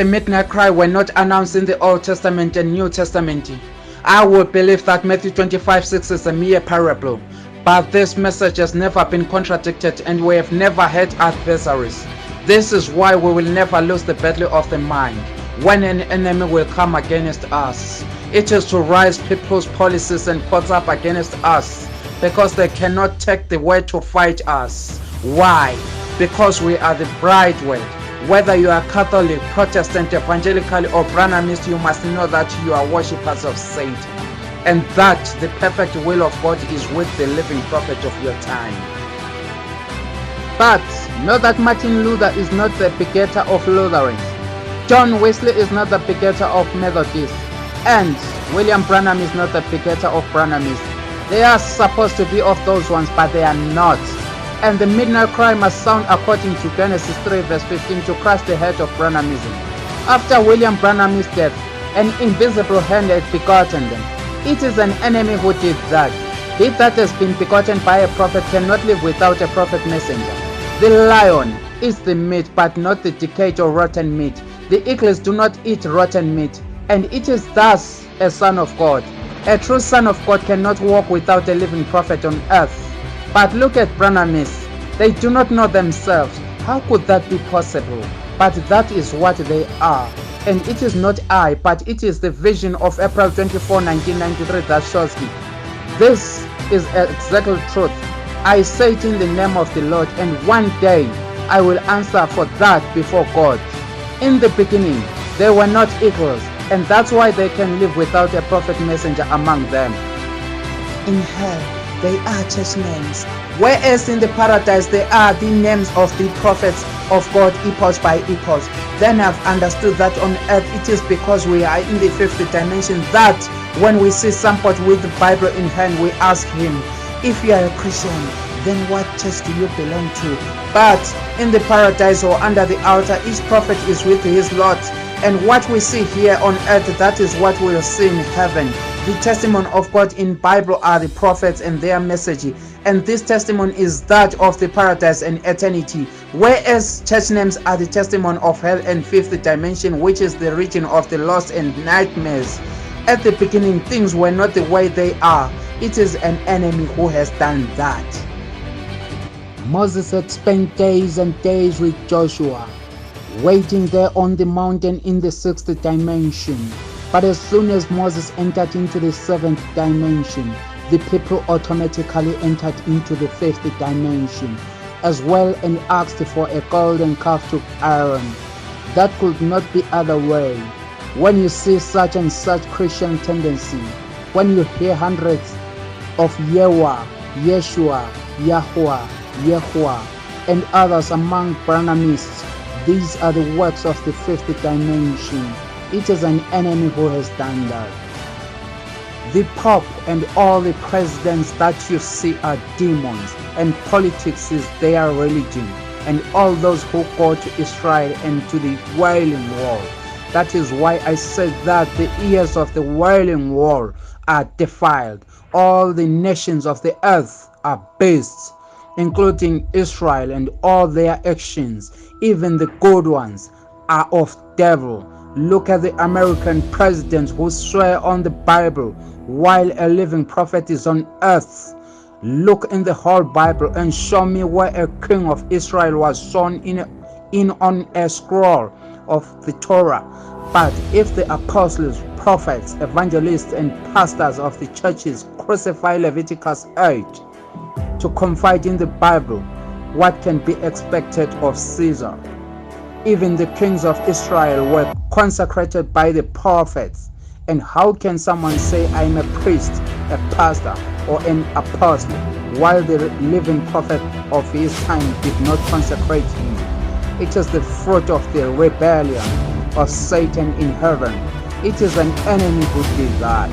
the midnight cry were not announced in the Old Testament and New Testament, I would believe that Matthew 25:6 is a mere parable. But this message has never been contradicted and we have never had adversaries. This is why we will never lose the battle of the mind. When an enemy will come against us, it is to rise people's policies and courts up against us, because they cannot take the word to fight us. Why? Because we are the bride word. Whether you are Catholic, Protestant, Evangelical or Branhamist, you must know that you are worshippers of Satan, and that the perfect will of God is with the living prophet of your time. But know that Martin Luther is not the begetter of Lutherans. John Wesley is not the begetter of Methodists. And William Branham is not the begetter of Branhamists. They are supposed to be of those ones, but they are not. And the midnight cry must sound according to Genesis 3 verse 15 to crush the head of Branhamism. After William Branham's death, an invisible hand had begotten them. It is an enemy who did that. He that has been begotten by a prophet cannot live without a prophet messenger. The lion is the meat, but not the decayed or rotten meat. The eagles do not eat rotten meat, and it is thus a son of God. A true son of God cannot walk without a living prophet on earth. But look at Branhamists. They do not know themselves. How could that be possible? But that is what they are. And it is not I, but it is the vision of April 24, 1993 that shows me. This is exactly truth. I say it in the name of the Lord, and one day I will answer for that before God. In the beginning, they were not equals, and that's why they can live without a prophet messenger among them. In hell, they are church names, whereas in the paradise they are the names of the prophets of God, epoch by epoch. Then I've understood that on earth it is because we are in the fifth dimension that when we see somebody with the Bible in hand, we ask him, if you are a Christian, then what church do you belong to? But in the paradise or under the altar, each prophet is with his Lord. And what we see here on earth, that is what we will see in heaven. The testimony of God in Bible are the prophets and their message. And this testimony is that of the paradise and eternity. Whereas church names are the testimony of hell and fifth dimension, which is the region of the lost and nightmares. At the beginning, things were not the way they are. It is an enemy who has done that. Moses had spent days and days with Joshua, waiting there on the mountain in the sixth dimension. But as soon as Moses entered into the seventh dimension, the people automatically entered into the fifth dimension as well and asked for a golden calf to Aaron. That could not be other way. When you see such and such Christian tendency, when you hear hundreds of Yahweh, Yeshua, Yahweh, Yahweh, and others among Branhamists, these are the works of the fifth dimension. It is an enemy who has done that. The Pope and all the presidents that you see are demons, and politics is their religion, and all those who go to Israel and to the Wailing Wall. That is why I said that the ears of the Wailing Wall are defiled. All the nations of the earth are beasts, including Israel, and all their actions, even the good ones, are of devil. Look at the American presidents who swear on the Bible while a living prophet is on earth. Look in the whole Bible and show me where a king of Israel was shown in on a scroll of the Torah. But if the apostles, prophets, evangelists, and pastors of the churches crucify Leviticus 8 to confide in the Bible, what can be expected of Caesar? Even the kings of Israel were consecrated by the prophets. And how can someone say, I'm a priest, a pastor, or an apostle, while the living prophet of his time did not consecrate him? It is the fruit of the rebellion of Satan in heaven. It is an enemy who did that.